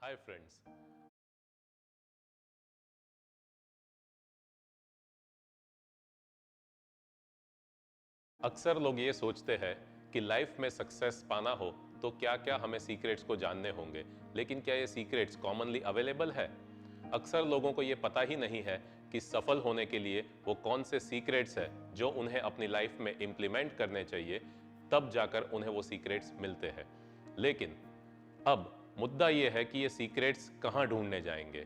Hi friends. अक्सर लोग ये सोचते हैं कि लाइफ में सक्सेस पाना हो तो क्या क्या हमें सीक्रेट्स को जानने होंगे, लेकिन क्या ये सीक्रेट्स कॉमनली अवेलेबल है? अक्सर लोगों को ये पता ही नहीं है कि सफल होने के लिए वो कौन से सीक्रेट्स हैं जो उन्हें अपनी लाइफ में इम्प्लीमेंट करने चाहिए, तब जाकर उन्हें वो सीक्रेट्स मिलते हैं। लेकिन अब मुद्दा ये है कि ये सीक्रेट्स कहाँ ढूंढने जाएंगे।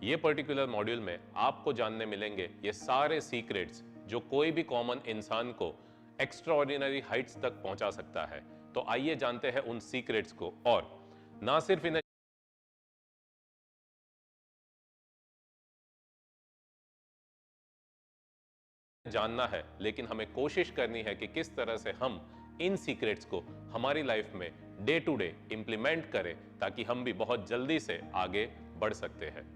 ये पर्टिकुलर मॉड्यूल में आपको जानने मिलेंगे ये सारे सीक्रेट्स जो कोई भी कॉमन इंसान को एक्स्ट्राऑर्डिनरी हाइट्स तक पहुंचा सकता है। तो आइए जानते हैं उन सीक्रेट्स को, और ना सिर्फ इन्हें जानना है, लेकिन हमें कोशिश करनी है कि किस तरह से हम इन सीक्रेट्स को हमारी लाइफ में डे टू डे इंप्लीमेंट करें, ताकि हम भी बहुत जल्दी से आगे बढ़ सकते हैं।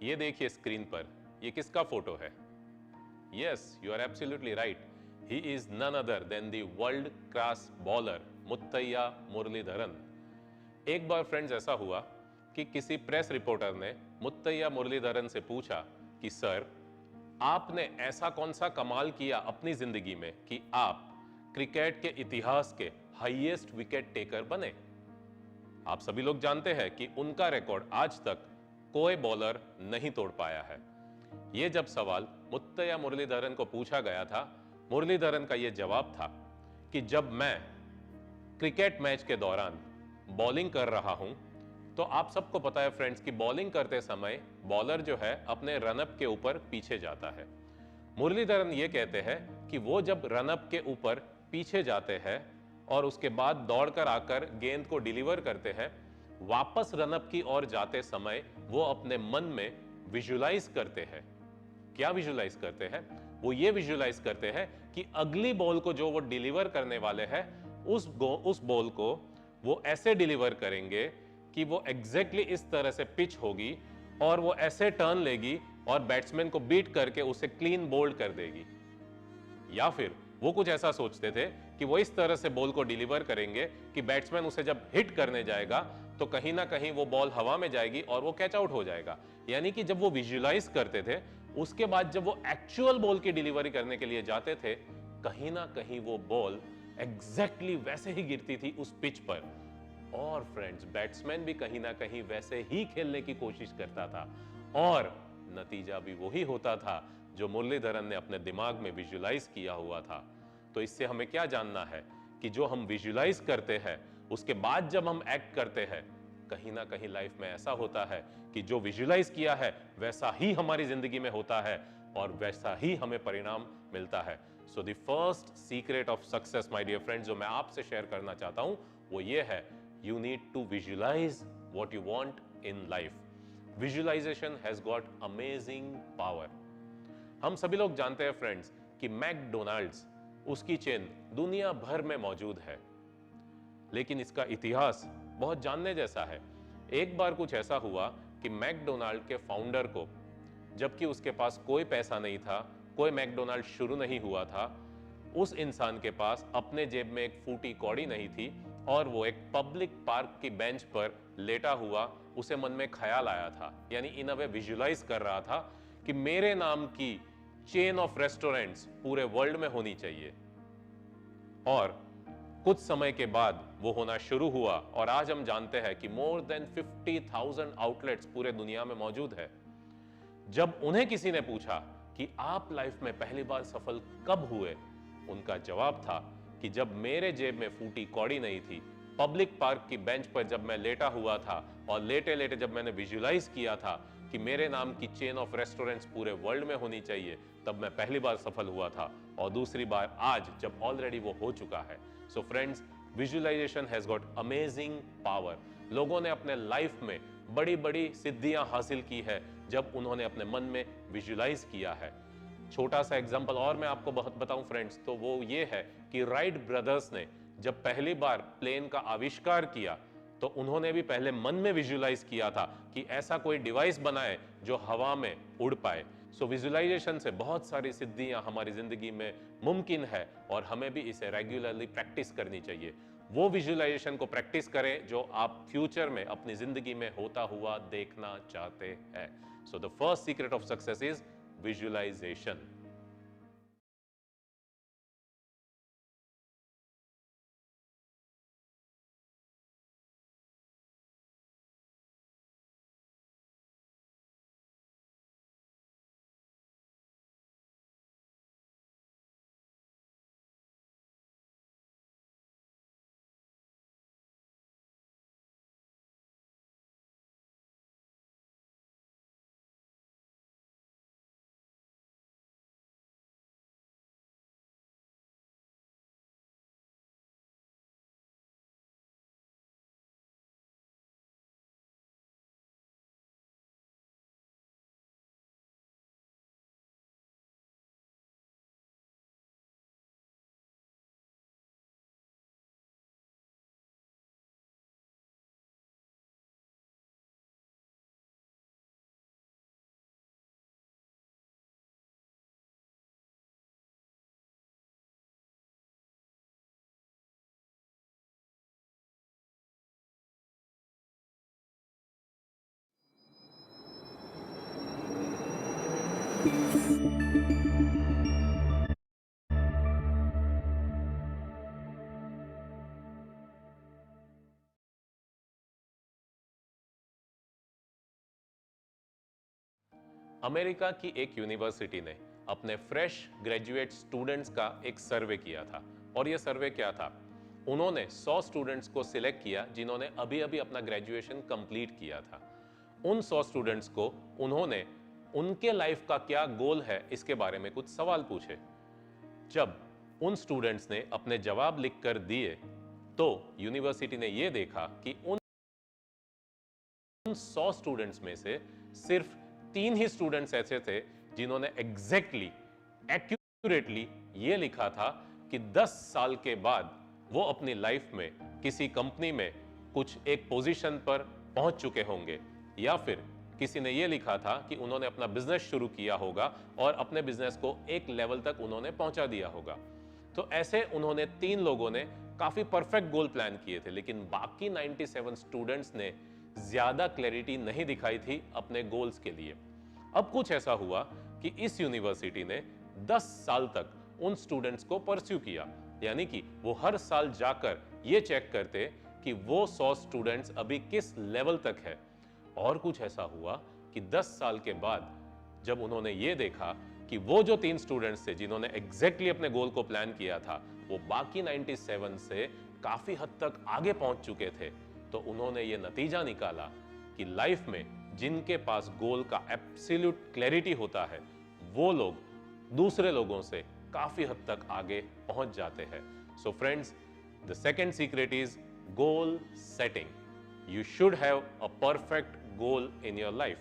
ये देखिए स्क्रीन पर, ये किसका फोटो है? Yes, you are absolutely right. He is none other than the world class bowler Muttiah Muralitharan. एक बार फ्रेंड्स ऐसा हुआ कि किसी प्रेस रिपोर्टर ने मुत्तैया मुरलीधरन से पूछा कि सर, आपने ऐसा कौन सा कमाल किया अपनी जिंदगी में कि आप क्रिकेट के इतिहास के हाईएस्ट विकेट टेकर बने? आप सभी लोग जानते हैं कि उनका रिकॉर्ड आज तक कोई बॉलर नहीं तोड़ पाया है। यह जब सवाल मुत्तैया मुरलीधरन को पूछा गया था, मुरलीधरन का यह जवाब था कि जब मैं क्रिकेट मैच के दौरान बॉलिंग कर रहा हूं, तो आप सबको पता है फ्रेंड्स कि बॉलिंग करते समय बॉलर जो है अपने रनअप के ऊपर पीछे जाता है। मुरलीधरन ये कहते हैं कि वो जब रनअप के ऊपर पीछे जाते हैं और उसके बाद दौड़कर आकर गेंद को डिलीवर करते हैं, वापस रनअप की ओर जाते समय वो अपने मन में विजुलाइज करते हैं। क्या विजुलाइज करते हैं? वो ये विजुलाइज करते हैं कि अगली बॉल को जो वो डिलीवर करने वाले हैं, उस बॉल को वो ऐसे डिलीवर करेंगे कि वो एग्जैक्टली इस तरह से पिच होगी और वो ऐसे टर्न लेगी और बैट्समैन को बीट करके उसे क्लीन बोल्ड कर देगी। या फिर वो कुछ ऐसा सोचते थे कि वो इस तरह से बॉल को डिलीवर करेंगे कि बैट्समैन उसे जब हिट करने जाएगा तो कहीं ना कहीं वो बॉल हवा में जाएगी और वो कैच आउट हो जाएगा। यानी कि जब वो विजुलाइज करते थे, उसके बाद जब वो एक्चुअल बॉल की डिलीवरी करने के लिए जाते थे, कहीं ना कहीं वो बॉल एग्जैक्टली वैसे ही गिरती थी उस पिच पर। और फ्रेंड्स, बैट्समैन भी कहीं ना कहीं वैसे ही खेलने की कोशिश करता था और नतीजा भी वही होता था जो मुरलीधरन ने अपने दिमाग में विजुलाइज किया हुआ था। तो इससे हमें क्या जानना है कि जो हम विजुलाइज करते हैं, उसके बाद जब हम एक्ट करते हैं, कहीं ना कहीं लाइफ में ऐसा होता है कि जो विजुलाइज किया है वैसा ही हमारी जिंदगी में होता है और वैसा ही हमें परिणाम मिलता है। So the first secret of success my dear friends, जो मैं आपसे शेयर करना चाहता हूं, वो ये है, you need to visualize what you want in life. Visualization has got amazing power. हम सभी लोग जानते हैं फ्रेंड्स कि मैकडोनाल्ड्स, उसकी चेन दुनिया भर में मौजूद है, लेकिन इसका इतिहास बहुत जानने जैसा है। एक बार कुछ ऐसा हुआ कि मैकडोनाल्ड के फाउंडर को, जबकि उसके पास कोई पैसा नहीं था, कोई मैकडोनाल्ड शुरू नहीं हुआ था, उस इंसान के पास अपने जेब में एक फूटी कौड़ी नहीं थी और वो एक पब्लिक पार्क की बेंच पर लेटा हुआ, उसे मन में ख्याल आया था, यानी इन अ वे विजुलाइज कर रहा था कि मेरे नाम की चेन ऑफ रेस्टोरेंट्स पूरे वर्ल्ड में होनी चाहिए। और कुछ समय के बाद वो होना शुरू हुआ और आज हम जानते हैं कि मोर देन 50,000 आउटलेट्स पूरे दुनिया में मौजूद है। जब उन्हें किसी ने पूछा कि आप लाइफ में पहली बार सफल कब हुए, उनका जवाब था कि जब मेरे जेब में फूटी कौड़ी नहीं थी, पब्लिक पार्क की बेंच पर जब मैं लेटा हुआ था और लेटे लेटे जब मैंने विजुलाइज किया था कि मेरे नाम की चेन ऑफ रेस्टोरेंट्स पूरे वर्ल्ड में होनी चाहिए, तब मैं पहली बार सफल हुआ था, और दूसरी बार आज जब ऑलरेडी वो हो चुका है। So friends, visualisation has got amazing power. लोगों ने अपने लाइफ में बड़ी बड़ी सिद्धियां हासिल की है जब उन्होंने अपने मन में विजुअलाइज किया है। छोटा सा एग्जांपल और मैं आपको बहुत बताऊं फ्रेंड्स, तो वो ये है कि राइट ब्रदर्स ने जब पहली बार प्लेन का आविष्कार किया तो उन्होंने भी पहले मन में विजुअलाइज किया था कि ऐसा कोई डिवाइस बनाए जो हवा में उड़ पाए। सो विजुअलाइजेशन से बहुत सारी सिद्धियां हमारी जिंदगी में मुमकिन है और हमें भी इसे रेगुलरली प्रैक्टिस करनी चाहिए। वो विजुअलाइजेशन को प्रैक्टिस करें जो आप फ्यूचर में अपनी जिंदगी में होता हुआ देखना चाहते हैं। So the first secret of success is visualisation. America की एक यूनिवर्सिटी ने अपने फ्रेश ग्रेजुएट स्टूडेंट्स का एक सर्वे किया था, और यह सर्वे क्या था, उन्होंने 100 स्टूडेंट्स को सिलेक्ट किया जिन्होंने अभी अभी अपना ग्रेजुएशन कंप्लीट किया था। उन 100 स्टूडेंट्स को उन्होंने उनके लाइफ का क्या गोल है इसके बारे में कुछ सवाल पूछे। जब उन स्टूडेंट्स ने अपने जवाब लिखकर दिए तो यूनिवर्सिटी ने यह देखा कि उन 100 स्टूडेंट्स में से सिर्फ 3 ही स्टूडेंट्स ऐसे थे जिन्होंने एग्जैक्टली एक्यूरेटली ये लिखा था कि 10 साल के बाद वो अपनी लाइफ में किसी कंपनी में कुछ एक पोजीशन पर पहुंच चुके होंगे, या फिर किसी ने ये लिखा था कि उन्होंने अपना बिजनेस शुरू किया होगा और अपने बिजनेस को एक लेवल तक उन्होंने पहुंचा दिया होगा। तो ऐसे उन्होंने 3 लोगों ने काफी परफेक्ट गोल प्लान किए थे, लेकिन बाकी 97 स्टूडेंट्स ने ज्यादा क्लैरिटी नहीं दिखाई थी अपने गोल्स के लिए। अब कुछ ऐसा हुआ कि इस यूनिवर्सिटी ने 10 साल तक उन स्टूडेंट्स को परस्यू किया, यानी कि वो हर साल जाकर ये चेक करते कि वो 100 स्टूडेंट्स अभी किस लेवल तक है। और कुछ ऐसा हुआ कि 10 साल के बाद जब उन्होंने ये देखा कि वो जो 3 स्टूडेंट्स थे जिन्होंने एग्जैक्टली अपने गोल को प्लान किया था, वो बाकी 97 से काफी हद तक आगे पहुंच चुके थे, तो उन्होंने ये नतीजा निकाला कि लाइफ में जिनके पास गोल का एब्सोल्यूट क्लैरिटी होता है, वो लोग दूसरे लोगों से काफी हद तक आगे पहुंच जाते हैं। So friends, the second secret is goal setting. You should have a perfect goal in your life.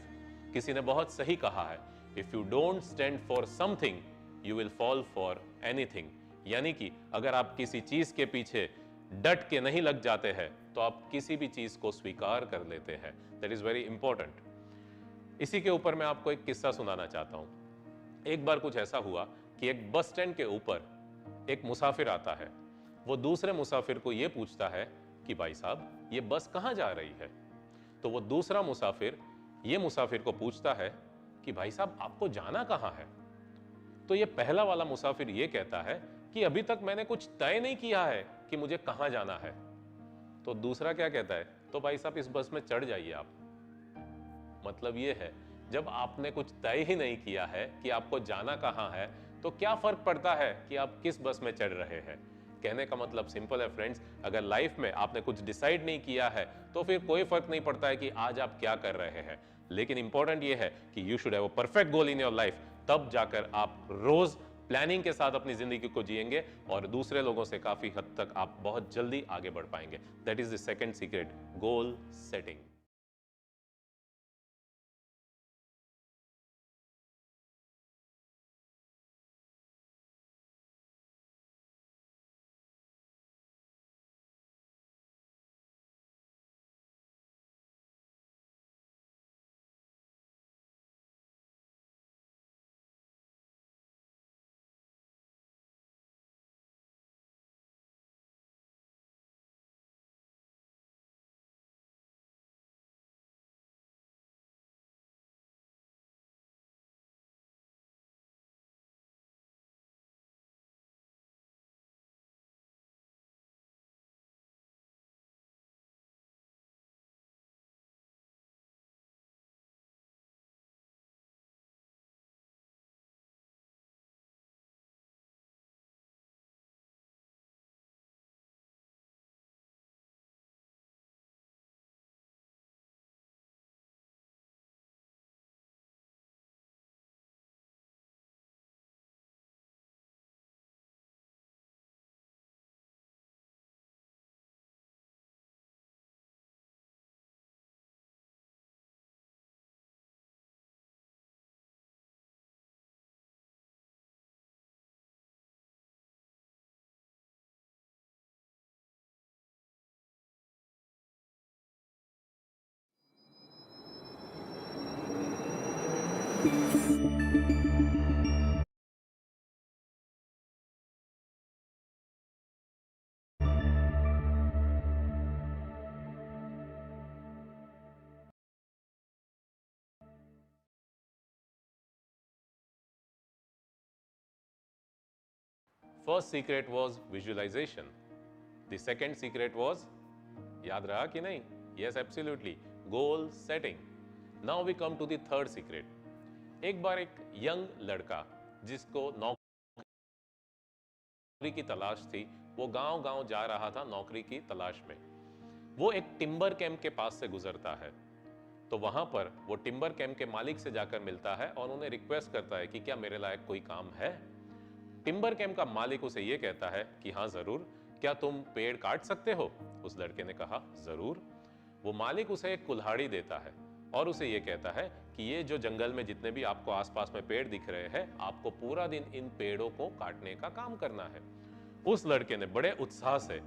किसी ने बहुत सही कहा है, if you don't stand for something you will fall for anything. यानी कि अगर आप किसी चीज के पीछे डट के नहीं लग जाते हैं तो आप किसी भी चीज को स्वीकार कर लेते हैं। That is very important. इसी के ऊपर मैं आपको एक किस्सा सुनाना चाहता हूं। एक बार कुछ ऐसा हुआ कि एक बस स्टैंड के ऊपर एक मुसाफिर आता है। वो दूसरे मुसाफिर को यह पूछता है कि भाई साहब, ये बस कहां जा रही है? तो वो दूसरा मुसाफिर ये मुसाफिर को पूछता है कि भाई साहब, आपको जाना कहां है? तो ये पहला वाला मुसाफिर ये कहता है कि अभी तक मैंने कुछ तय नहीं किया है कि मुझे कहां जाना है। तो दूसरा क्या कहता है, तो भाई साहब इस बस में चढ़ जाइए आप। मतलब ये है, जब आपने कुछ तय ही नहीं किया है कि आपको जाना कहां है, तो क्या फर्क पड़ता है कि आप किस बस में चढ़ रहे हैं। कहने का मतलब सिंपल है फ्रेंड्स, अगर लाइफ में आपने कुछ डिसाइड नहीं किया है तो फिर कोई फर्क नहीं पड़ता है कि आज आप क्या कर रहे हैं, लेकिन इंपॉर्टेंट ये है कि you should have a perfect goal in your life, तब जाकर आप रोज प्लानिंग के साथ अपनी जिंदगी को जिएंगे और दूसरे लोगों से काफी हद तक आप बहुत जल्दी आगे बढ़ पाएंगे। That is the second secret, goal setting. First secret was visualisation, the second secret was, याद रहा कि नहीं? Yes absolutely, goal setting. Now we come to the third secret. एक बार एक यंग लड़का जिसको नौकरी की तलाश थी, वो गांव गांव जा रहा था नौकरी की तलाश में। वो एक टिम्बर कैंप के पास से गुजरता है, तो वहां पर वो टिम्बर कैंप के मालिक से जाकर मिलता है और उन्हें रिक्वेस्ट करता है कि क्या मेरे लायक कोई काम है। टिम्बर कैंप का मालिक उसे यह कहता है कि हाँ जरूर, क्या तुम पेड़ काट सकते हो? उस लड़के ने कहा जरूर। वो मालिक उसे एक कुल्हाड़ी देता है और उसे यह कहता है कि ये जो जंगल में जितने भी आपको आसपास में पेड़ दिख रहे हैं, आपको पूरा दिन इन पेड़ों को काटने का काम करना है। उस लड़के ने बड़े उत्साह से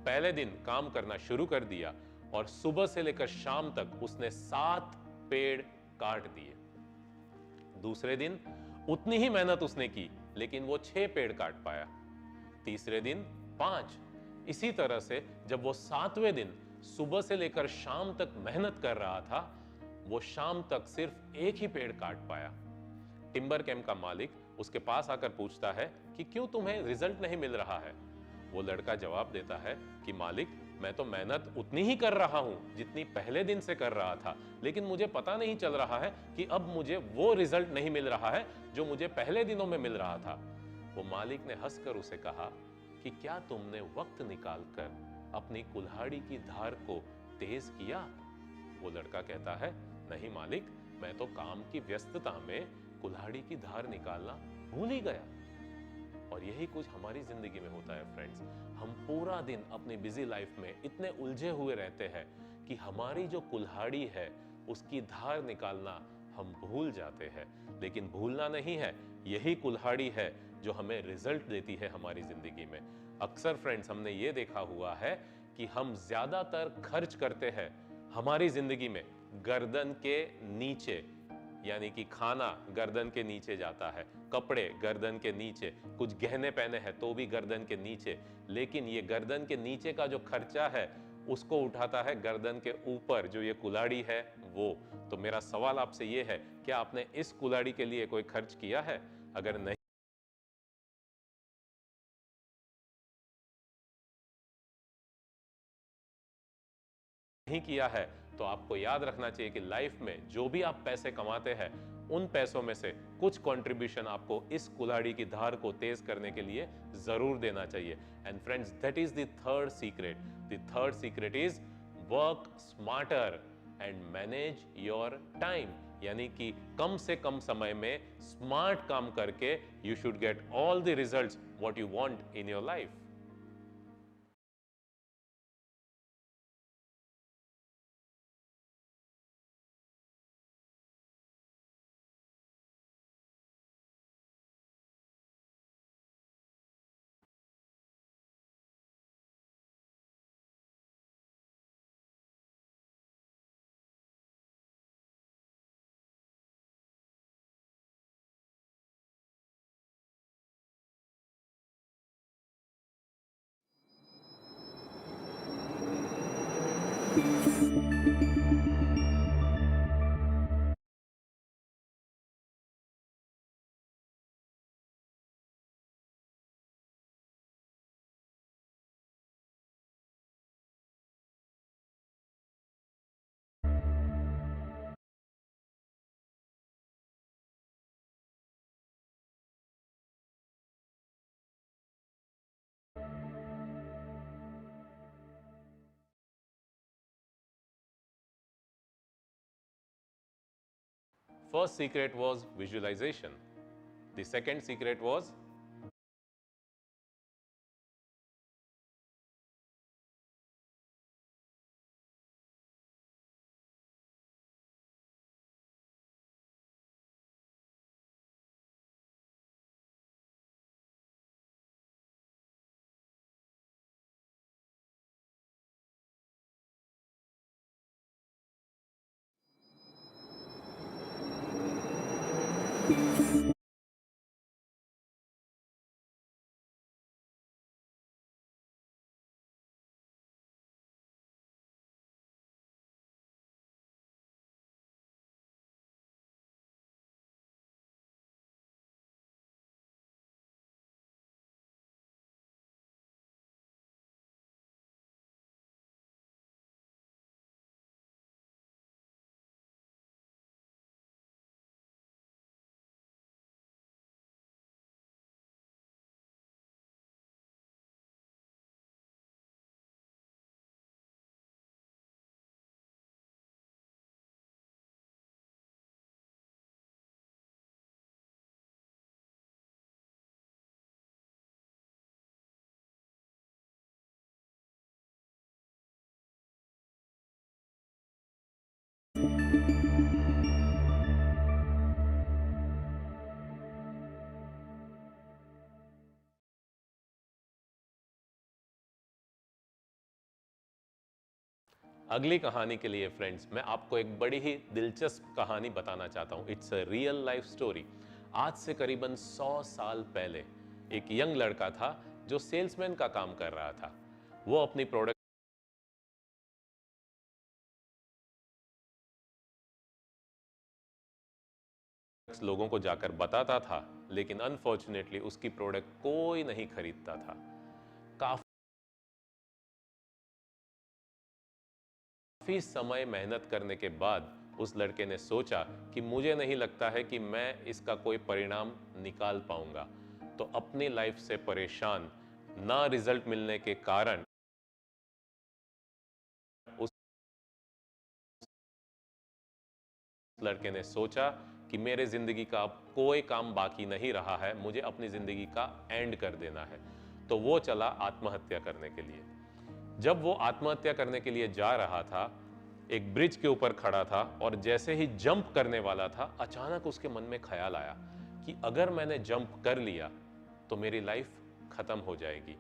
पहले दिन काम करना शुरू कर दिया और सुबह से लेकर शाम तक उसने 7 पेड़ काट दिए। दूसरे दिन उतनी ही मेहनत उसने की, लेकिन वो 6 पेड़ काट पाया। तीसरे दिन 5। इसी तरह से जब वो 7वें दिन सुबह से लेकर शाम तक मेहनत कर रहा था, वो शाम तक सिर्फ एक ही पेड़ काट पाया। टिम्बर कैंप का मालिक उसके पास आकर पूछता है कि क्यों तुम्हें रिजल्ट नहीं मिल रहा है? वो लड़का जवाब देता है कि मालिक, मैं तो मेहनत उतनी ही कर रहा हूं जितनी पहले दिन से कर रहा था, लेकिन मुझे पता नहीं चल रहा है कि अब मुझे वो रिजल्ट नहीं मिल रहा है जो मुझे पहले दिनों में मिल रहा था। वो मालिक ने हंसकर उसे कहा कि क्या तुमने वक्त निकालकर अपनी कुल्हाड़ी की धार को तेज किया? वो लड़का कहता है, नहीं मालिक, मैं तो काम की व्यस्तता में कुल्हाड़ी की धार निकालना भूल ही गया। और यही कुछ हमारी जिंदगी में होता है फ्रेंड्स। हम पूरा दिन अपनी बिजी लाइफ में इतने उलझे हुए रहते हैं कि हमारी जो कुल्हाड़ी है उसकी धार निकालना हम भूल जाते हैं। लेकिन भूलना नहीं है, यही कुल्हाड़ी है जो हमें रिजल्ट देती है हमारी जिंदगी में। अक्सर फ्रेंड्स हमने ये देखा हुआ है कि हम ज्यादातर खर्च करते हैं हमारी जिंदगी में गर्दन के नीचे, यानी कि खाना गर्दन के नीचे जाता है, कपड़े गर्दन के नीचे, कुछ गहने पहने हैं तो भी गर्दन के नीचे, लेकिन ये गर्दन के नीचे का जो खर्चा है उसको उठाता है गर्दन के ऊपर जो ये कुल्हाड़ी है वो। तो मेरा सवाल आपसे ये है, क्या आपने इस कुल्हाड़ी के लिए कोई खर्च किया है? अगर नहीं किया है तो आपको याद रखना चाहिए कि लाइफ में जो भी आप पैसे कमाते हैं उन पैसों में से कुछ कंट्रीब्यूशन आपको इस कुल्हाड़ी की धार को तेज करने के लिए जरूर देना चाहिए। And friends, that is the third secret. The third secret is work smarter and manage your time. यानी कि कम से कम समय में स्मार्ट काम करके you should get all the results what you want in your life. First secret was visualization. The second secret was अगली कहानी के लिए फ्रेंड्स मैं आपको एक बड़ी ही दिलचस्प कहानी बताना चाहता हूं। It's a real life story. आज से करीबन 100 साल पहले एक यंग लड़का था जो सेल्समैन का काम कर रहा था। वो अपनी प्रोडक्ट लोगों को जाकर बताता था, लेकिन अनफॉर्चुनेटली उसकी प्रोडक्ट कोई नहीं खरीदता था। काफी समय मेहनत करने के बाद उस लड़के ने सोचा कि मुझे नहीं लगता है कि मैं इसका कोई परिणाम निकाल पाऊंगा। तो अपनी लाइफ से परेशान, ना रिजल्ट मिलने के कारण उस लड़के ने सोचा कि मेरे जिंदगी का अब कोई काम बाकी नहीं रहा है, मुझे अपनी जिंदगी का एंड कर देना है। तो वो चला आत्महत्या करने के लिए। जब वो आत्महत्या करने के लिए जा रहा था, एक ब्रिज के ऊपर खड़ा था और जैसे ही जंप करने वाला था, अचानक उसके मन में ख्याल आया कि अगर मैंने जंप कर लिया तो मेरी लाइफ खत्म हो जाएगी,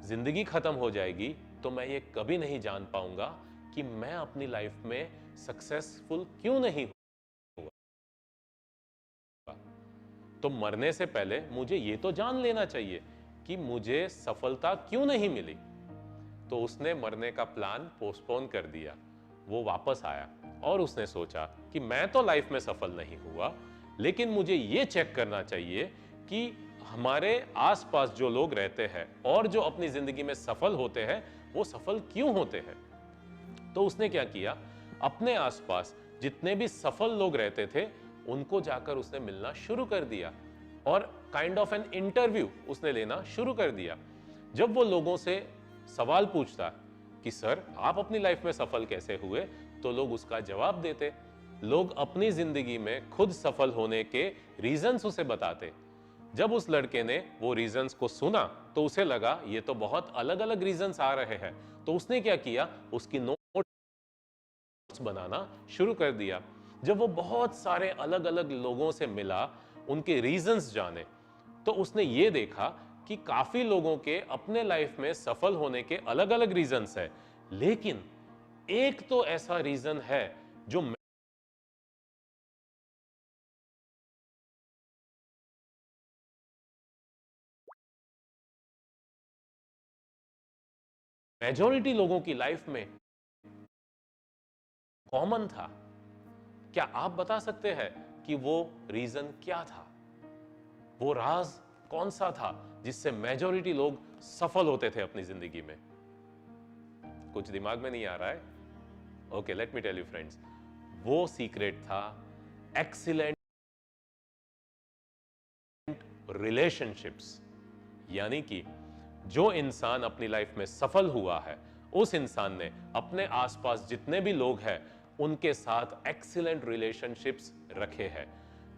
जिंदगी खत्म हो जाएगी। तो मैं ये कभी नहीं जान पाऊंगा कि मैं अपनी लाइफ में सक्सेसफुल क्यों नहीं हुआ। तो मरने से पहले मुझे ये तो जान लेना चाहिए कि मुझे सफलता क्यों नहीं मिली। तो उसने मरने का प्लान पोस्टपोन कर दिया। वो वापस आया और उसने सोचा कि मैं तो लाइफ में सफल नहीं हुआ, लेकिन मुझे ये चेक करना चाहिए कि हमारे आसपास जो लोग रहते हैं और जो अपनी जिंदगी में सफल होते हैं, वो सफल क्यों होते हैं। तो उसने क्या किया, अपने आसपास जितने भी सफल लोग रहते थे उनको जाकर उसने मिलना शुरू कर दिया और काइंड ऑफ एन इंटरव्यू उसने लेना शुरू कर दिया। जब वो लोगों से सवाल पूछता कि सर आप अपनी लाइफ में सफल कैसे हुए, तो लोग उसका जवाब देते, लोग अपनी जिंदगी में खुद सफल होने के रीजंस उसे बताते। जब उस लड़के ने वो रीजंस को सुना तो उसे लगा ये तो बहुत अलग अलग रीजंस आ रहे हैं, तो उसने क्या किया, उसकी नोट्स बनाना शुरू कर दिया। जब वो बहुत सारे अलग अलग लोगों से मिला, उनके रीजंस जाने, तो उसने ये देखा कि काफी लोगों के अपने लाइफ में सफल होने के अलग अलग रीजंस है, लेकिन एक तो ऐसा रीजन है जो मेजॉरिटी लोगों की लाइफ में कॉमन था। क्या आप बता सकते हैं कि वो रीजन क्या था, वो राज कौन सा था जिससे मेजॉरिटी लोग सफल होते थे अपनी जिंदगी में? कुछ दिमाग में नहीं आ रहा है? Okay, let me tell you friends, वो सीक्रेट था एक्सीलेंट रिलेशनशिप्स। यानी कि जो इंसान अपनी लाइफ में सफल हुआ है, उस इंसान ने अपने आसपास जितने भी लोग हैं उनके साथ एक्सीलेंट रिलेशनशिप्स रखे हैं।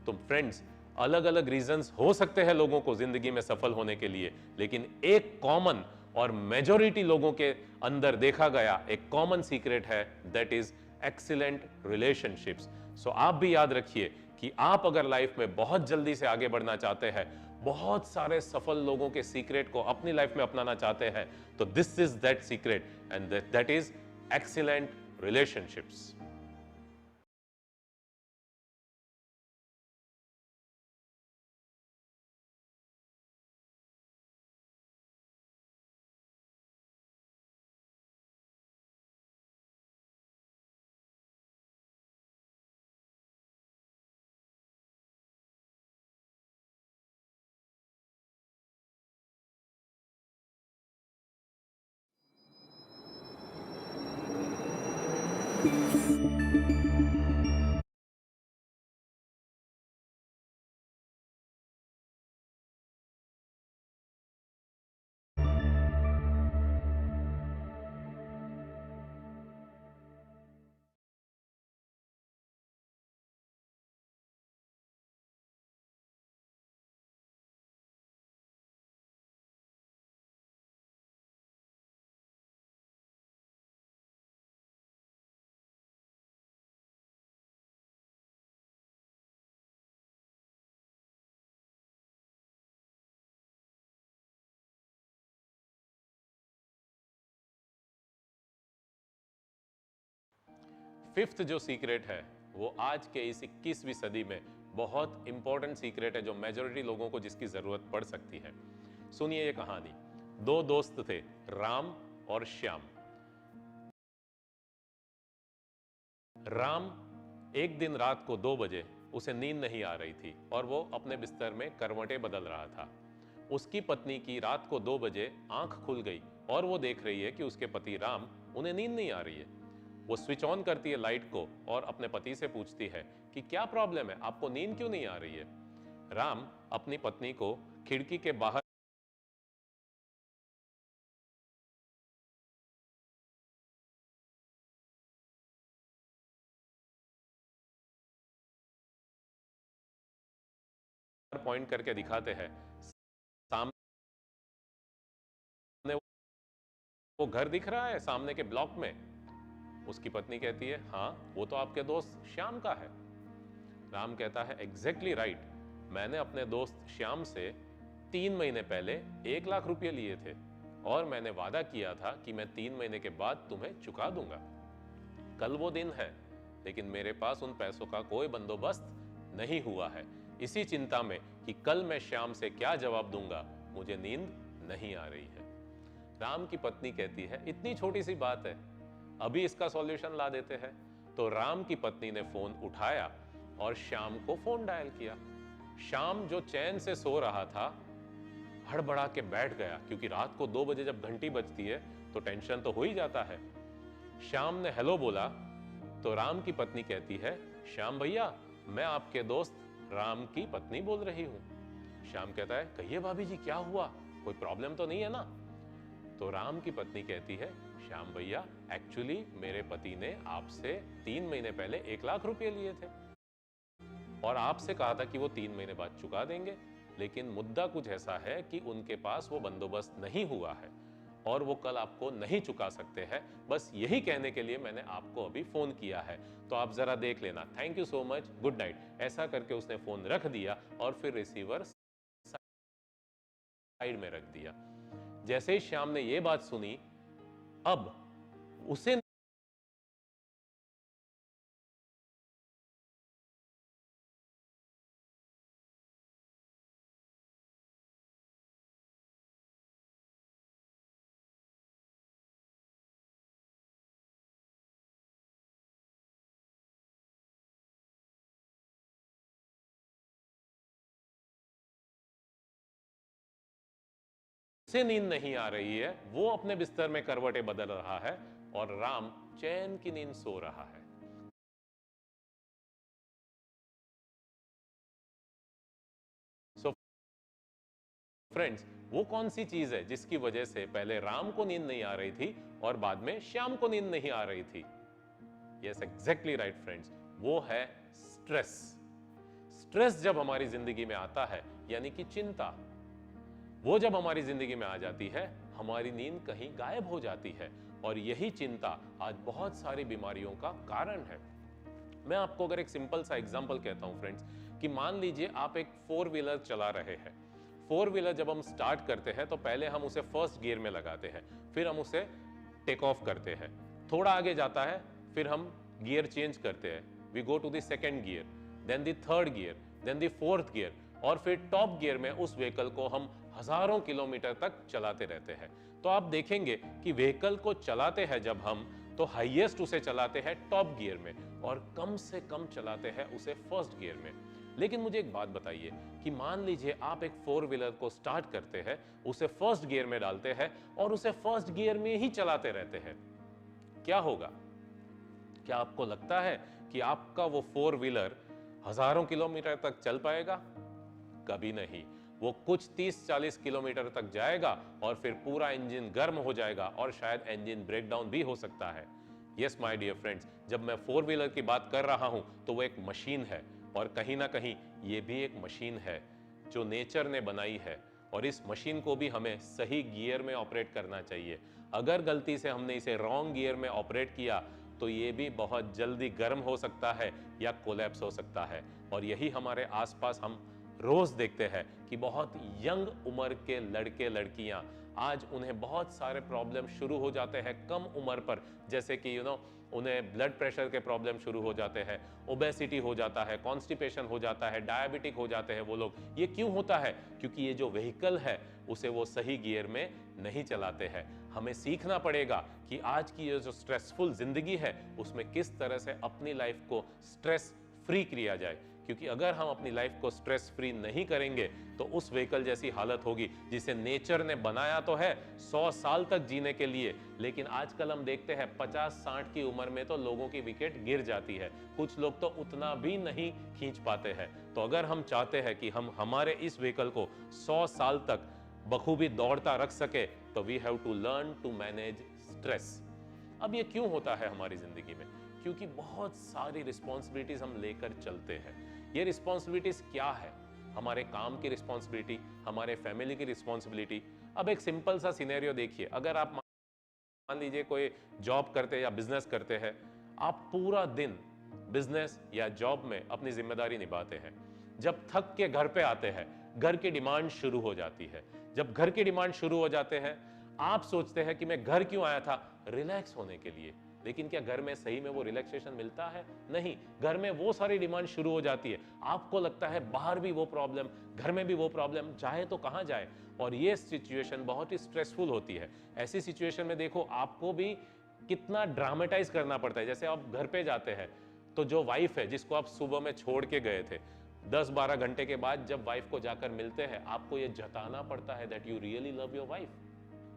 तो फ्रेंड्स, अलग अलग रीजंस हो सकते हैं लोगों को जिंदगी में सफल होने के लिए, लेकिन एक कॉमन और मेजॉरिटी लोगों के अंदर देखा गया एक कॉमन सीक्रेट है, दैट इज एक्सीलेंट रिलेशनशिप्स। सो आप भी याद रखिए कि आप अगर लाइफ में बहुत जल्दी से आगे बढ़ना चाहते हैं, बहुत सारे सफल लोगों के सीक्रेट को अपनी लाइफ में अपनाना चाहते हैं, तो this is that secret, and that is excellent relationships. Fifth जो सीक्रेट है वो आज के इस 21वीं सदी में बहुत इंपॉर्टेंट सीक्रेट है, जो मेजॉरिटी लोगों को जिसकी जरूरत पड़ सकती है। सुनिए ये कहानी। दो दोस्त थे, राम और श्याम। राम एक दिन रात को 2 बजे उसे नींद नहीं आ रही थी और वो अपने बिस्तर में करवटें बदल रहा था। उसकी पत्नी की रात को 2 बजे आंख खुल गई और वो देख रही है कि उसके पति राम, उन्हें नींद नहीं आ रही है। वो स्विच ऑन करती है लाइट को और अपने पति से पूछती है कि क्या प्रॉब्लम है, आपको नींद क्यों नहीं आ रही है? राम अपनी पत्नी को खिड़की के बाहर पॉइंट करके दिखाते हैं, सामने वो घर दिख रहा है सामने के ब्लॉक में। उसकी पत्नी कहती है, हाँ वो तो आपके दोस्त श्याम का है। राम कहता है, एग्जैक्टली राइट, मैंने अपने दोस्त श्याम से 3 महीने पहले 1 लाख रुपए लिए थे और मैंने वादा किया था कि मैं 3 महीने के बाद तुम्हें चुका दूंगा। कल वो दिन है, लेकिन मेरे पास उन पैसों का कोई बंदोबस्त नहीं हुआ है। इसी चिंता में कि कल मैं श्याम से क्या जवाब दूंगा, मुझे नींद नहीं आ रही है। राम की पत्नी कहती है, इतनी छोटी सी बात है, अभी इसका सॉल्यूशन ला देते हैं। तो राम की पत्नी ने फोन उठाया और श्याम को फोन डायल किया। श्याम जो चैन से सो रहा था, हड़बड़ा के बैठ गया, क्योंकि रात को 2 बजे जब घंटी बजती है तो टेंशन तो हो ही जाता है। श्याम ने हेलो बोला तो राम की पत्नी कहती है, श्याम भैया मैं आपके दोस्त राम की पत्नी बोल रही हूँ। श्याम कहता है, कहिए भाभी जी क्या हुआ, कोई प्रॉब्लम तो नहीं है ना? तो राम की पत्नी कहती है, श्याम भैया एक्चुअली मेरे पति ने आपसे 3 महीने पहले 1 लाख रुपए लिए थे और आपसे कहा था कि वो 3 महीने बाद चुका देंगे, लेकिन मुद्दा कुछ ऐसा है कि उनके पास वो बंदोबस्त नहीं हुआ है और वो कल आपको नहीं चुका सकते हैं। बस यही कहने के लिए मैंने आपको अभी फोन किया है, तो आप जरा देख लेना। Thank you so much, good night. ऐसा करके उसने फोन रख दिया और फिर रिसीवर साइड में रख दिया। जैसे ही श्याम ने यह बात सुनी, अब उसे नींद नहीं आ रही है, वो अपने बिस्तर में करवटें बदल रहा है और राम चैन की नींद सो रहा है। सो फ्रेंड्स, वो कौन सी चीज है जिसकी वजह से पहले राम को नींद नहीं आ रही थी और बाद में श्याम को नींद नहीं आ रही थी? यस, एग्जैक्टली राइट फ्रेंड्स, वो है स्ट्रेस। स्ट्रेस जब हमारी जिंदगी में आता है, यानी कि चिंता, वो जब हमारी जिंदगी में आ जाती है, हमारी नींद कहीं गायब हो जाती है और यही चिंता आज बहुत सारी बीमारियों का कारण है। मैं आपको अगर एक सिंपल सा एग्जांपल कहता हूं फ्रेंड्स, कि मान लीजिए आप एक 4 व्हीलर चला रहे हैं। 4 व्हीलर जब हम स्टार्ट करते हैं तो पहले हम उसे फर्स्ट गियर में लगाते हैं, फिर हम उसे टेक ऑफ करते हैं। थोड़ा आगे जाता है, फिर हम गियर चेंज करते हैं, we go to the second gear, then the third gear, then the fourth gear, और फिर टॉप गियर में उस व्हीकल को हम हजारों किलोमीटर तक चलाते रहते हैं। तो आप देखेंगे कि व्हीकल को चलाते हैं जब हम, तो हाईएस्ट उसे चलाते हैं टॉप गियर में और कम से कम चलाते हैं उसे फर्स्ट गियर में। लेकिन मुझे एक बात बताइए कि मान लीजिए आप एक 4 व्हीलर को स्टार्ट करते हैं, उसे फर्स्ट गियर में डालते हैं और उसे फर्स्ट गियर में ही चलाते रहते हैं, क्या होगा? क्या आपको लगता है कि आपका वो 4 व्हीलर हजारों किलोमीटर तक चल पाएगा? कभी नहीं। वो कुछ 30-40 किलोमीटर तक जाएगा और फिर पूरा इंजन गर्म हो जाएगा और शायद इंजन ब्रेकडाउन भी हो सकता है। यस माय डियर फ्रेंड्स, जब मैं 4 व्हीलर की बात कर रहा हूं तो वो एक मशीन है और कहीं ना कहीं ये भी एक मशीन है जो नेचर ने बनाई है और इस मशीन को भी हमें सही गियर में ऑपरेट करना चाहिए। अगर गलती से हमने इसे रॉन्ग गियर में ऑपरेट किया तो ये भी बहुत जल्दी गर्म हो सकता है या कोलैप्स हो सकता है। और यही हमारे आसपास हम रोज देखते हैं कि बहुत यंग उम्र के लड़के लड़कियां, आज उन्हें बहुत सारे प्रॉब्लम शुरू हो जाते हैं कम उम्र पर, जैसे कि उन्हें ब्लड प्रेशर के प्रॉब्लम शुरू हो जाते हैं, ओबेसिटी हो जाता है, कॉन्स्टिपेशन हो जाता है, डायबिटिक हो जाते हैं वो लोग। ये क्यों होता है? क्योंकि ये जो व्हीकल है उसे वो सही गियर में नहीं चलाते हैं। हमें सीखना पड़ेगा कि आज की ये जो स्ट्रेसफुल जिंदगी है उसमें किस तरह से अपनी लाइफ को स्ट्रेस फ्री किया जाए, क्योंकि अगर हम अपनी लाइफ को स्ट्रेस फ्री नहीं करेंगे तो उस व्हीकल जैसी हालत होगी जिसे नेचर ने बनाया तो है 100 साल तक जीने के लिए, लेकिन आजकल हम देखते हैं 50-60 की उम्र में तो लोगों की विकेट गिर जाती है, कुछ लोग तो उतना भी नहीं खींच पाते हैं। तो अगर हम चाहते हैं कि हम हमारे इस व्हीकल को 100 साल तक बखूबी दौड़ता रख सके, तो we have to learn to manage stress. अब ये क्यों होता है हमारी जिंदगी में? क्योंकि बहुत सारी रिस्पॉन्सिबिलिटीज हम लेकर चलते हैं। ये रिस्पॉन्सिबिलिटीज क्या है? हमारे काम की रिस्पॉन्सिबिलिटी, हमारे फैमिली की रिस्पॉन्सिबिलिटी। अब एक सिंपल सा सिनेरियो देखिए, अगर आप मान लीजिए कोई जॉब करते हैं या बिजनेस करते हैं, आप पूरा दिन बिजनेस या जॉब में अपनी जिम्मेदारी निभाते हैं। जब थक के घर पे आते हैं, घर की डिमांड शुरू हो जाती है। जब घर की डिमांड शुरू हो जाते हैं, आप सोचते हैं कि मैं घर क्यों आया था? रिलैक्स होने के लिए। लेकिन क्या घर में सही में वो रिलैक्सेशन मिलता है? नहीं, घर में वो सारी डिमांड शुरू हो जाती है। आपको लगता है बाहर भी वो प्रॉब्लम, घर में भी वो प्रॉब्लम, जाए तो कहां जाए? और ये सिचुएशन बहुत ही स्ट्रेसफुल होती है। ऐसी सिचुएशन में देखो आपको भी कितना ड्रामेटाइज करना पड़ता है। जैसे आप घर पे जाते हैं तो जो वाइफ है जिसको आप सुबह में छोड़ के गए थे, 10-12 घंटे के बाद जब वाइफ को जाकर मिलते हैं, आपको ये जताना पड़ता है that you really love your wife.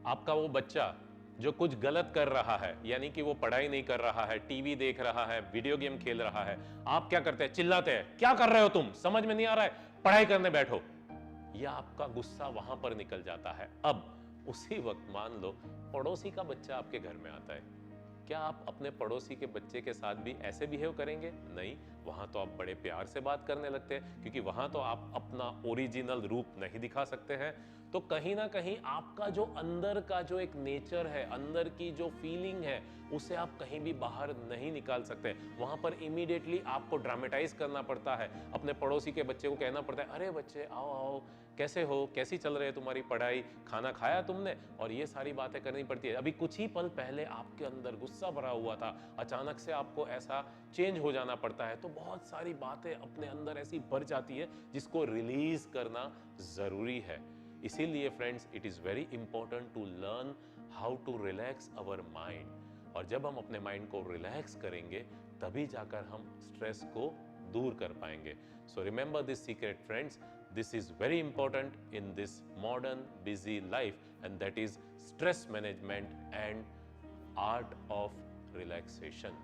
आपका वो बच्चा जो कुछ गलत कर रहा है, यानी कि वो पढ़ाई नहीं कर रहा है, टीवी देख रहा है, वीडियो गेम खेल रहा है, आप क्या करते हैं? चिल्लाते हैं, क्या कर रहे हो तुम, समझ में नहीं आ रहा है, पढ़ाई करने बैठो। यह आपका गुस्सा वहां पर निकल जाता है। अब उसी वक्त मान लो पड़ोसी का बच्चा आपके घर में आता है, क्या आप अपने पड़ोसी के बच्चे के साथ भी ऐसे बिहेव करेंगे? नहीं, वहां तो आप बड़े प्यार से बात करने लगते हैं, क्योंकि वहां तो आप अपना ओरिजिनल रूप नहीं दिखा सकते हैं। तो कहीं ना कहीं आपका जो अंदर का जो एक नेचर है, अंदर की जो फीलिंग है, उसे आप कहीं भी बाहर नहीं निकाल सकते। वहां पर इमीडिएटली आपको ड्रामेटाइज करना पड़ता है, अपने पड़ोसी के बच्चे को कहना पड़ता है, अरे बच्चे आओ आओ, कैसे हो, कैसी चल रही है तुम्हारी पढ़ाई, खाना खाया तुमने, और ये सारी बातें करनी पड़ती है। अभी कुछ ही पल पहले आपके अंदर गुस्सा भरा हुआ था, अचानक से आपको ऐसा चेंज हो जाना पड़ता है। तो बहुत सारी बातें अपने अंदर ऐसी भर जाती है जिसको रिलीज करना जरूरी है। इसीलिए friends, it is very important to learn how to relax our mind. और जब हम अपने माइंड को रिलैक्स करेंगे तभी जाकर हम स्ट्रेस को दूर कर पाएंगे। So remember this secret friends, this is very important in this modern busy life, and that is stress management and art of relaxation.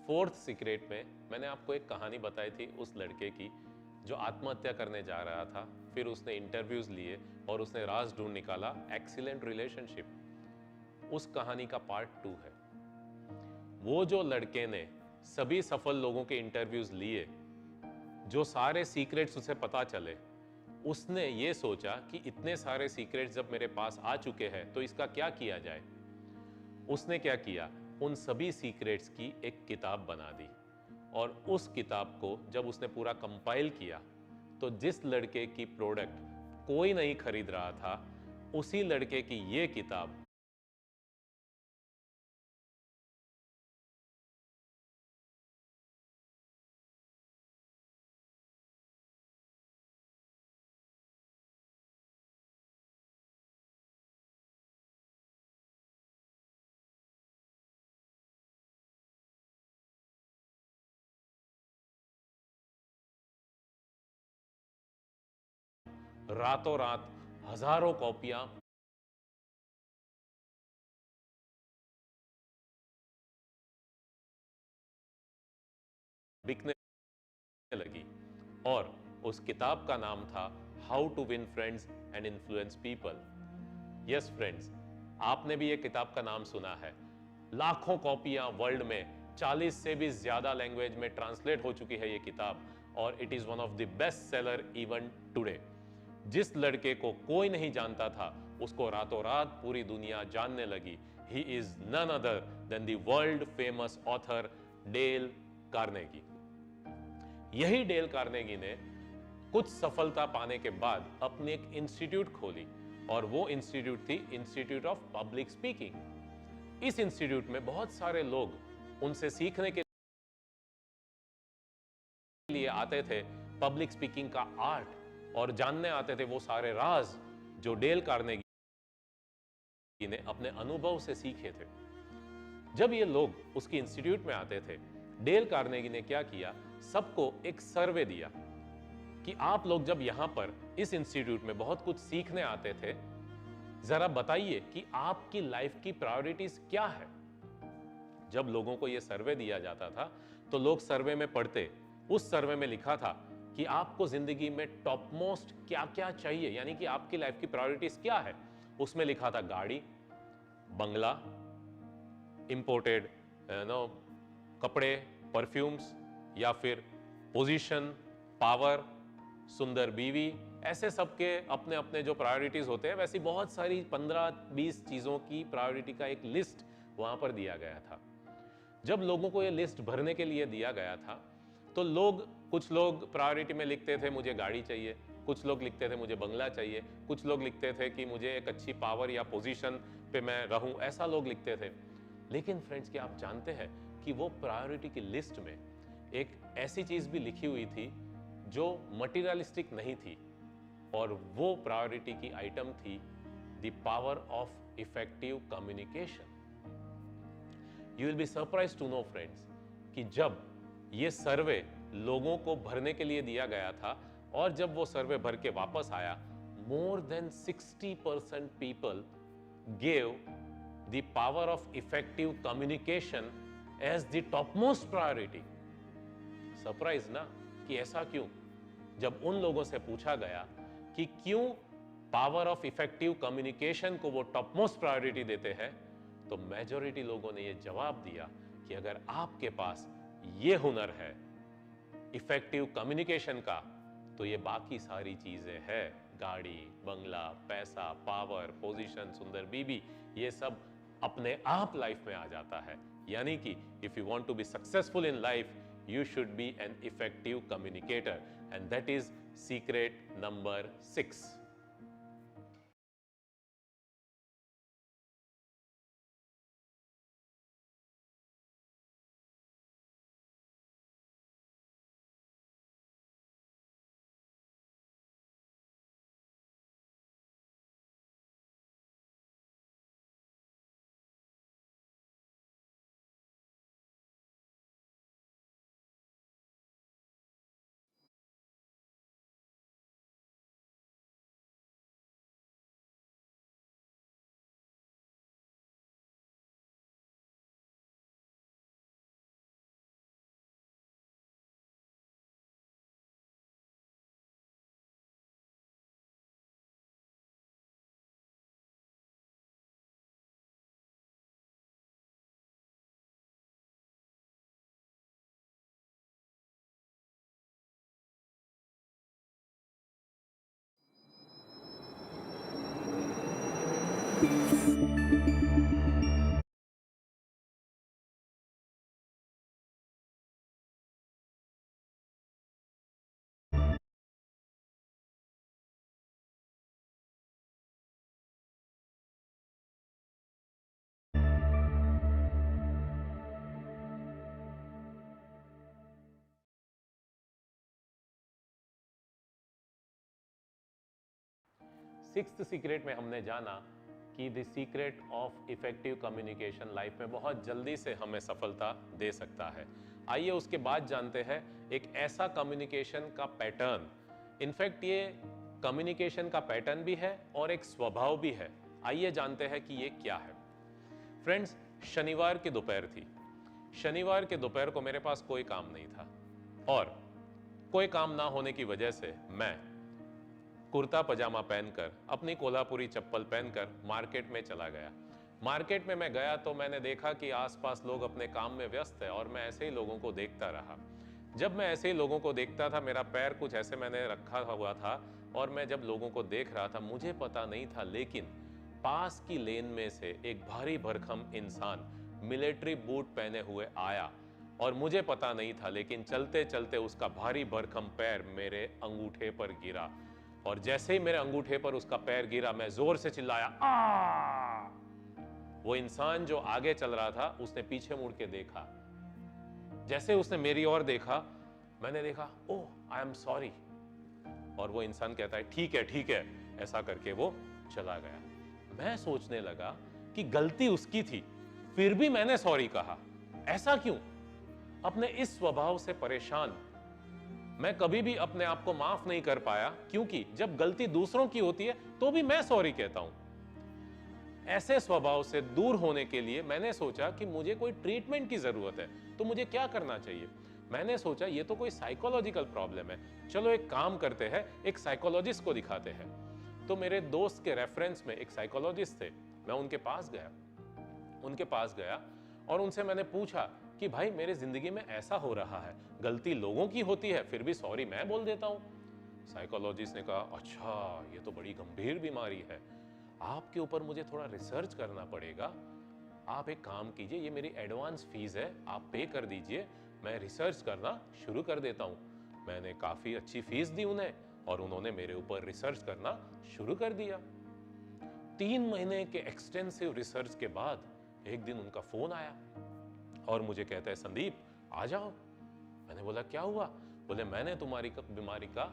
Fourth secret में मैंने आपको एक कहानी बताई थी उस लड़के की जो आत्महत्या करने जा रहा था, फिर उसने इंटरव्यूज लिए और उसने राज ढूंढ निकाला, एक्सीलेंट रिलेशनशिप। उस कहानी का पार्ट 2 है। वो जो लड़के ने सभी सफल लोगों के इंटरव्यूज लिए, जो सारे सीक्रेट्स उसे पता चले, उसने ये सोचा कि इतने सारे सीक्रेट्स जब मेरे पास आ चुके हैं तो इसका क्या किया जाए। उसने क्या किया, उन सभी सीक्रेट्स की एक किताब बना दी, और उस किताब को जब उसने पूरा कंपाइल किया तो जिस लड़के की प्रोडक्ट कोई नहीं खरीद रहा था, उसी लड़के की ये किताब रातों रात हजारों कॉपियां बिकने लगी। और उस किताब का नाम था how to win friends and influence people. Yes friends, आपने भी ये किताब का नाम सुना है। लाखों कॉपियां वर्ल्ड में 40 से भी ज्यादा लैंग्वेज में ट्रांसलेट हो चुकी है ये किताब, और it is one of the best seller even today. जिस लड़के को कोई नहीं जानता था, उसको रातों रात पूरी दुनिया जानने लगी। He is none other than the world famous author Dale Carnegie. यही डेल कार्नेगी ने कुछ सफलता पाने के बाद अपनी एक इंस्टीट्यूट खोली, और वो इंस्टीट्यूट थी इंस्टीट्यूट ऑफ पब्लिक स्पीकिंग। इस इंस्टीट्यूट में बहुत सारे लोग उनसे सीखने के लिए आते थे पब्लिक स्पीकिंग का आर्ट, और जानने आते थे वो सारे राज जो डेल कार्नेगी ने अपने अनुभव से सीखे थे। जब ये लोग उसकी इंस्टीट्यूट में आते थे, डेल कार्नेगी ने क्या किया, सबको एक सर्वे दिया कि आप लोग जब यहां पर इस इंस्टीट्यूट में बहुत कुछ सीखने आते थे, जरा बताइए कि आपकी लाइफ की प्रायोरिटीज क्या है। जब लोगों को यह सर्वे दिया जाता था तो लोग सर्वे में पढ़ते, उस सर्वे में लिखा था कि आपको जिंदगी में टॉप मोस्ट क्या क्या चाहिए, यानी कि आपकी लाइफ की प्रायोरिटीज क्या है, उसमें लिखा था गाड़ी, बंगला, इंपोर्टेड कपड़े, परफ्यूम्स, या फिर पोजीशन, पावर, सुंदर बीवी। ऐसे सबके अपने अपने जो प्रायोरिटीज होते हैं, वैसी बहुत सारी 15-20 चीजों की प्रायोरिटी का एक लिस्ट वहां पर दिया गया था। जब लोगों को ये लिस्ट भरने के लिए दिया गया था, तो कुछ लोग प्रायोरिटी में लिखते थे मुझे गाड़ी चाहिए, कुछ लोग लिखते थे मुझे बंगला चाहिए, कुछ लोग लिखते थे कि मुझे एक अच्छी पावर या पोजीशन पे मैं रहूं, ऐसा लोग लिखते थे। लेकिन फ्रेंड्स, क्या आप जानते हैं कि वो प्रायोरिटी की लिस्ट में एक ऐसी चीज भी लिखी हुई थी जो मटीरियलिस्टिक नहीं थी, और वो प्रायोरिटी की आइटम थी the power of effective communication. You will be surprise to know friends कि जब ये सर्वे लोगों को भरने के लिए दिया गया था, और जब वो सर्वे भर के वापस आया, more than 60% people gave the power of effective communication as the top most priority. Surprise ना, कि ऐसा क्यों? जब उन लोगों से पूछा गया कि क्यों पावर ऑफ इफेक्टिव कम्युनिकेशन को वो टॉप मोस्ट प्रायोरिटी देते हैं, तो मेजॉरिटी लोगों ने ये जवाब दिया कि अगर आपके पास ये हुनर है इफेक्टिव कम्युनिकेशन का, तो ये बाकी सारी चीजें हैं, गाड़ी, बंगला, पैसा, पावर, पोजीशन, सुंदर बीबी, ये सब अपने आप लाइफ में आ जाता है। यानी कि if you want to be successful in life, you should be an effective communicator, and that is secret number 6. Sixth secret में हमने जाना कि the secret of effective communication life में बहुत जल्दी से हमें सफलता दे सकता है। आइए उसके बाद जानते हैं एक ऐसा कम्युनिकेशन का पैटर्न, इनफैक्ट ये कम्युनिकेशन का पैटर्न भी है और एक स्वभाव भी है। आइए जानते हैं कि ये क्या है। फ्रेंड्स, शनिवार की दोपहर थी। शनिवार के दोपहर को मेरे पास कोई काम नहीं था, और कोई काम ना होने की वजह से मैं कुर्ता पजामा पहनकर, अपनी कोल्हापुरी चप्पल पहनकर मार्केट में चला गया। मार्केट में मैं गया तो मैंने देखा कि आसपास लोग अपने काम में व्यस्त हैं, और मैं ऐसे ही लोगों को देखता रहा। जब मैं ऐसे ही लोगों को देखता था, मेरा पैर कुछ ऐसे मैंने रखा हुआ था, और मैं जब लोगों को देख रहा था, मुझे पता नहीं था, लेकिन पास की लेन में से एक भारी भरकम इंसान मिलिट्री बूट पहने हुए आया, और मुझे पता नहीं था, लेकिन चलते चलते उसका भारी भरकम पैर मेरे अंगूठे पर गिरा, और जैसे ही मेरे अंगूठे पर उसका पैर गिरा, मैं जोर से चिल्लाया, आ! वो इंसान जो आगे चल रहा था, उसने पीछे मुड़ के देखा। जैसे उसने मेरी ओर देखा, मैंने देखा, ओह आई एम सॉरी, और वो इंसान कहता है ठीक है, ऐसा करके वो चला गया। मैं सोचने लगा कि गलती उसकी थी, फिर भी मैंने सॉरी कहा, ऐसा क्यों? अपने इस स्वभाव से परेशान मैं कभी भी अपने आप को माफ नहीं कर पाया, क्योंकि जब गलती दूसरों की होती है तो भी मैं सॉरी कहता हूं। ऐसे स्वभाव से दूर होने के लिए मैंने सोचा कि मुझे कोई ट्रीटमेंट की जरूरत है, तो मुझे क्या करना चाहिए? मैंने सोचा ये तो कोई साइकोलॉजिकल प्रॉब्लम है, चलो एक काम करते हैं, एक साइकोलॉजिस्ट को दिखाते हैं। तो मेरे दोस्त के रेफरेंस में एक साइकोलॉजिस्ट थे, मैं उनके पास गया और उनसे मैंने पूछा कि भाई मेरी जिंदगी में ऐसा हो रहा है, गलती लोगों की होती है फिर भी सॉरी मैं बोल देता हूँ। साइकोलॉजिस्ट ने कहा अच्छा ये तो बड़ी गंभीर बीमारी है, आपके ऊपर मुझे थोड़ा रिसर्च करना पड़ेगा। आप एक काम कीजिए, ये मेरी एडवांस फीस है, आप पे कर दीजिए, मैं रिसर्च करना शुरू कर देता हूँ। मैंने काफी अच्छी फीस दी उन्हें और उन्होंने मेरे ऊपर रिसर्च करना शुरू कर दिया। 3 महीने के एक्सटेंसिव रिसर्च के बाद एक दिन उनका फोन आया और मुझे कहता है संदीप आ जाओ। मैंने बोला क्या हुआ? बोले मैंने तुम्हारी बीमारी का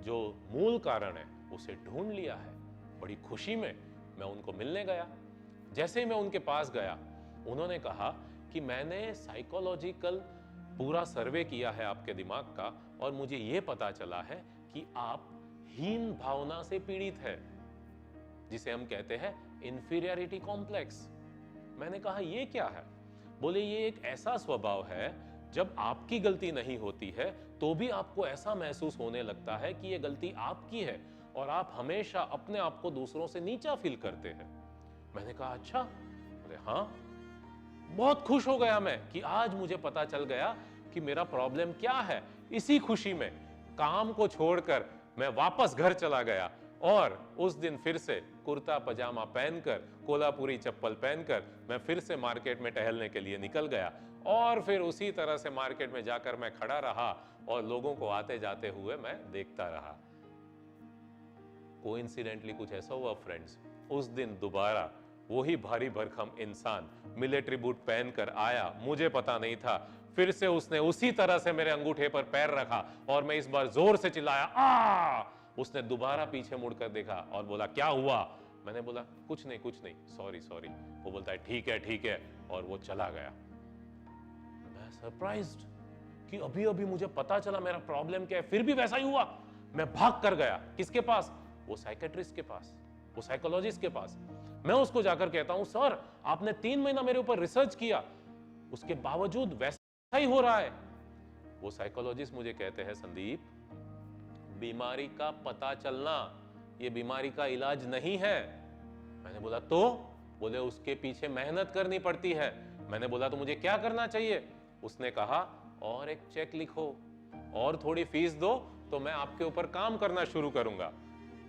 जो मूल कारण है उसे ढूंढ लिया है। बड़ी खुशी में मैं उनको मिलने गया। जैसे ही मैं उनके पास गया उन्होंने कहा कि मैंने साइकोलॉजिकल पूरा सर्वे किया है आपके दिमाग का और मुझे यह पता चला है कि आप हीन भावना से पीड़ित है, जिसे हम कहते हैं इंफीरियरिटी कॉम्प्लेक्स। मैंने कहा ये क्या है? बोले ये एक ऐसा स्वभाव है जब आपकी गलती नहीं होती है तो भी आपको ऐसा महसूस होने लगता है कि ये गलती आपकी है और आप हमेशा अपने आप को दूसरों से नीचा फील करते हैं। मैंने कहा अच्छा? बोले हाँ। बहुत खुश हो गया मैं कि आज मुझे पता चल गया कि मेरा प्रॉब्लम क्या है। इसी खुशी में काम को छोड़कर मैं वापस घर चला गया और उस दिन फिर से कुर्ता पजामा पहनकर, कोल्हापुरी चप्पल पहनकर मैं फिर से मार्केट में टहलने के लिए निकल गया और फिर उसी तरह से मार्केट में जाकर मैं खड़ा रहा और लोगों को आते जाते हुए मैं देखता रहा। कोइंसिडेंटली कुछ ऐसा हुआ फ्रेंड्स, उस दिन दोबारा वही भारी भरकम इंसान मिलिट्री बूट पहनकर आया। मुझे पता नहीं था, फिर से उसने उसी तरह से मेरे अंगूठे पर पैर रखा और मैं इस बार जोर से चिल्लाया आ! उसने दोबारा पीछे मुड़कर देखा और बोला क्या हुआ? मैंने बोला कुछ नहीं, सॉरी सॉरी। वो बोलता है ठीक है और वो चला गया। मैं सरप्राइज्ड कि अभी अभी मुझे पता चला मेरा प्रॉब्लम क्या है, फिर भी वैसा ही हुआ। मैं भाग कर गया किसके पास? वो साइकेट्रिस्ट के पास, वो साइकोलॉजिस्ट के पास। मैं उसको जाकर कहता हूं सर आपने 3 महीना मेरे ऊपर रिसर्च किया, उसके बावजूद वैसा ही हो रहा है। वो साइकोलॉजिस्ट मुझे कहते हैं संदीप बीमारी का पता चलना ये बीमारी का इलाज नहीं है। मैंने बोला तो? बोले उसके पीछे मेहनत करनी पड़ती है। मैंने बोला तो मुझे क्या करना चाहिए? उसने कहा और एक चेक लिखो और थोड़ी फीस दो तो मैं आपके ऊपर काम करना शुरू करूंगा।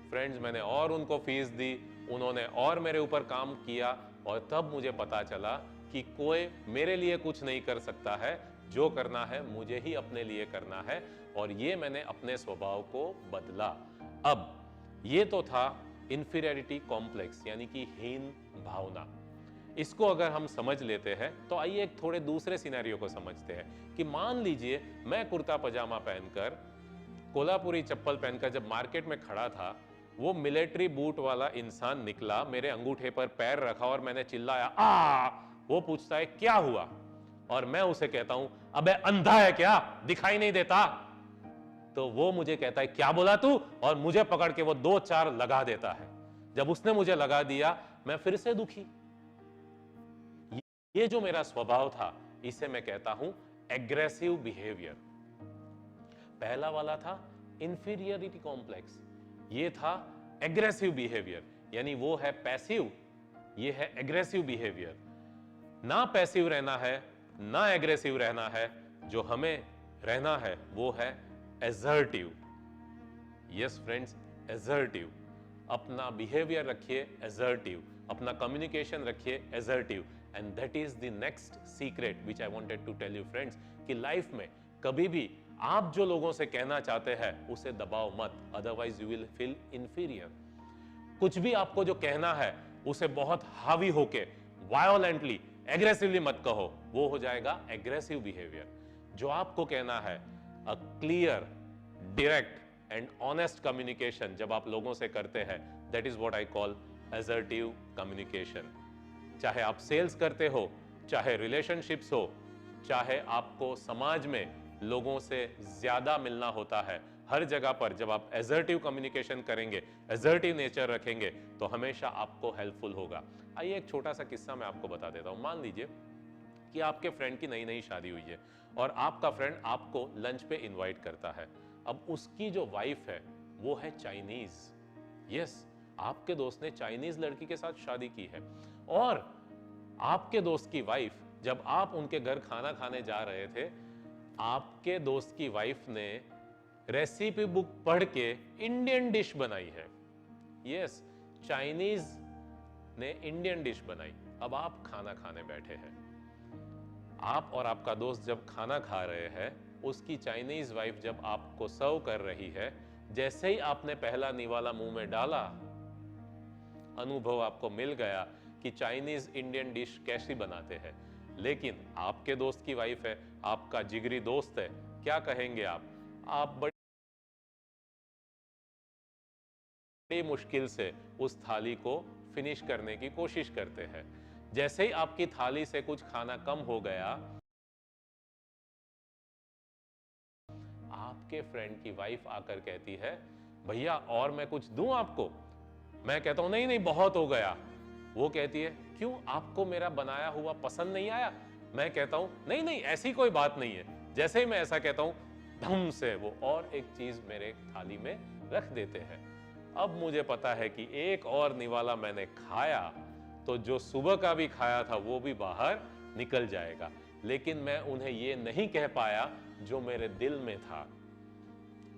फ्रेंड्स मैंने और उनको फीस दी, उन्होंने और मेरे ऊपर काम किया और तब मुझे पता चला कि कोई मेरे लिए कुछ नहीं कर सकता है, जो करना है मुझे ही अपने लिए करना है। और ये मैंने अपने स्वभाव को बदला। अब ये तो था इंफीरियरिटी कॉम्प्लेक्स यानी कि हीन भावना। इसको अगर हम समझ लेते हैं तो आइए एक थोड़े दूसरे सिनेरियो को समझते हैं कि मान लीजिए मैं कुर्ता पजामा पहनकर, कोल्हापुरी चप्पल पहनकर जब मार्केट में खड़ा था, वो मिलिट्री बूट वाला इंसान निकला, मेरे अंगूठे पर पैर रखा और मैंने चिल्लाया आ! वो पूछता है क्या हुआ? और मैं उसे कहता हूं अबे अंधा है क्या, दिखाई नहीं देता? तो वो मुझे कहता है क्या बोला तू? और मुझे पकड़ के वो 2-4 लगा देता है। जब उसने मुझे लगा दिया मैं फिर से दुखी। ये जो मेरा स्वभाव था इसे मैं कहता हूं एग्रेसिव बिहेवियर। पहला वाला था इंफीरियरिटी कॉम्प्लेक्स, ये था एग्रेसिव बिहेवियर, यानी वो है पैसिव, ये है एग्रेसिव बिहेवियर। ना पैसिव रहना है ना एग्रेसिव रहना है, जो हमें रहना है वो है एसर्टिव। Yes friends, assertive. अपना बिहेवियर रखिए एसर्टिव, अपना कम्युनिकेशन रखिए assertive. And that is the next secret which I wanted to tell you friends, कि लाइफ में कभी भी आप जो लोगों से कहना चाहते हैं उसे दबाओ मत, otherwise you will feel inferior. कुछ भी आपको जो कहना है उसे बहुत हावी होके वायोलेंटली एग्रेसिवली मत कहो, वो हो जाएगा एग्रेसिव बिहेवियर। जो आपको कहना है a clear, direct and honest communication जब आप लोगों से करते हैं, that is what I call assertive communication. चाहे आप सेल्स करते हो, चाहे रिलेशनशिप्स हो, चाहे आपको समाज में लोगों से ज्यादा मिलना होता है, हर जगह पर जब आप असर्टिव कम्युनिकेशन करेंगे, असर्टिव नेचर रखेंगे तो हमेशा आपको हेल्पफुल होगा। आइए एक छोटा सा किस्सा मैं आपको बता देता हूं। मान लीजिए कि आपके फ्रेंड की नई नई शादी हुई है और आपका फ्रेंड आपको लंच पे इनवाइट करता है। अब उसकी जो वाइफ है वो है चाइनीज। यस, आपके दोस्त ने चाइनीज लड़की के साथ शादी की है और आपके दोस्त की वाइफ, जब आप उनके घर खाना खाने जा रहे थे, आपके दोस्त की वाइफ ने रेसिपी बुक पढ़ के इंडियन डिश बनाई है। यस, चाइनीज ने इंडियन डिश बनाई। अब आप खाना खाने बैठे हैं, आप और आपका दोस्त जब खाना खा रहे हैं, उसकी चाइनीज वाइफ जब आपको सर्व कर रही है, जैसे ही आपने पहला निवाला मुंह में डाला, अनुभव आपको मिल गया कि चाइनीज इंडियन डिश कैसी बनाते हैं। लेकिन आपके दोस्त की वाइफ है, आपका जिगरी दोस्त है, क्या कहेंगे आप बड़ी मुश्किल से उस थाली को फिनिश करने की कोशिश करते हैं। जैसे ही आपकी थाली से कुछ खाना कम हो गया, आपके फ्रेंड की वाइफ आकर कहती है, भैया और मैं कुछ दूं आपको? मैं कहता हूं नहीं नहीं बहुत हो गया। वो कहती है, क्यों, आपको मेरा बनाया हुआ पसंद नहीं आया? मैं कहता हूं नहीं नहीं ऐसी कोई बात नहीं है। जैसे ही मैं ऐसा कहता हूं, धम से वो और एक चीज मेरे थाली में रख देते हैं। अब मुझे पता है कि एक और निवाला मैंने खाया तो जो सुबह का भी खाया था वो भी बाहर निकल जाएगा। लेकिन मैं उन्हें ये नहीं कह पाया जो मेरे दिल में था।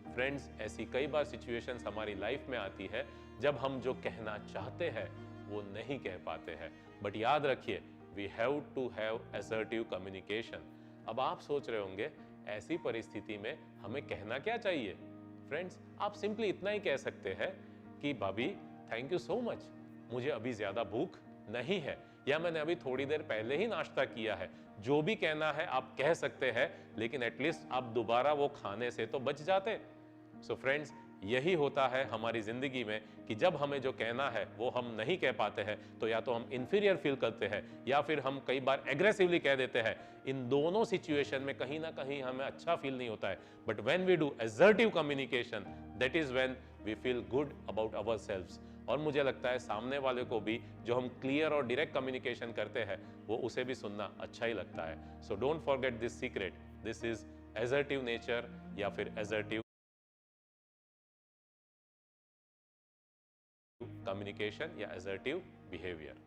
फ्रेंड्स, ऐसी कई बार सिचुएशंस हमारी लाइफ में आती है जब हम जो कहना चाहते हैं वो नहीं कह पाते हैं। बट याद रखिए, we have to have assertive communication. अब आप सोच रहे होंगे ऐसी परिस्थिति में हमें कहना क्या चाहिए? फ्रेंड्स, आप सिंपली इतना ही कह सकते हैं कि भाभी थैंक यू सो मच, मुझे अभी ज्यादा भूख नहीं है, या मैंने अभी थोड़ी देर पहले ही नाश्ता किया है। जो भी कहना है आप कह सकते हैं, लेकिन एटलीस्ट आप दोबारा वो खाने से तो बच जाते। सो फ्रेंड्स, यही होता है हमारी जिंदगी में कि जब हमें जो कहना है वो हम नहीं कह पाते हैं, तो या तो हम इंफीरियर फील करते हैं या फिर हम कई बार एग्रेसिवली कह देते हैं। इन दोनों सिचुएशन में कहीं ना कहीं हमें अच्छा फील नहीं होता है। But when we do assertive communication, that is when we feel good about ourselves. और मुझे लगता है सामने वाले को भी जो हम क्लियर और डायरेक्ट कम्युनिकेशन करते हैं वो उसे भी सुनना अच्छा ही लगता है। So don't forget this secret, this is assertive nature या फिर असर्टिव कम्युनिकेशन या असर्टिव बिहेवियर।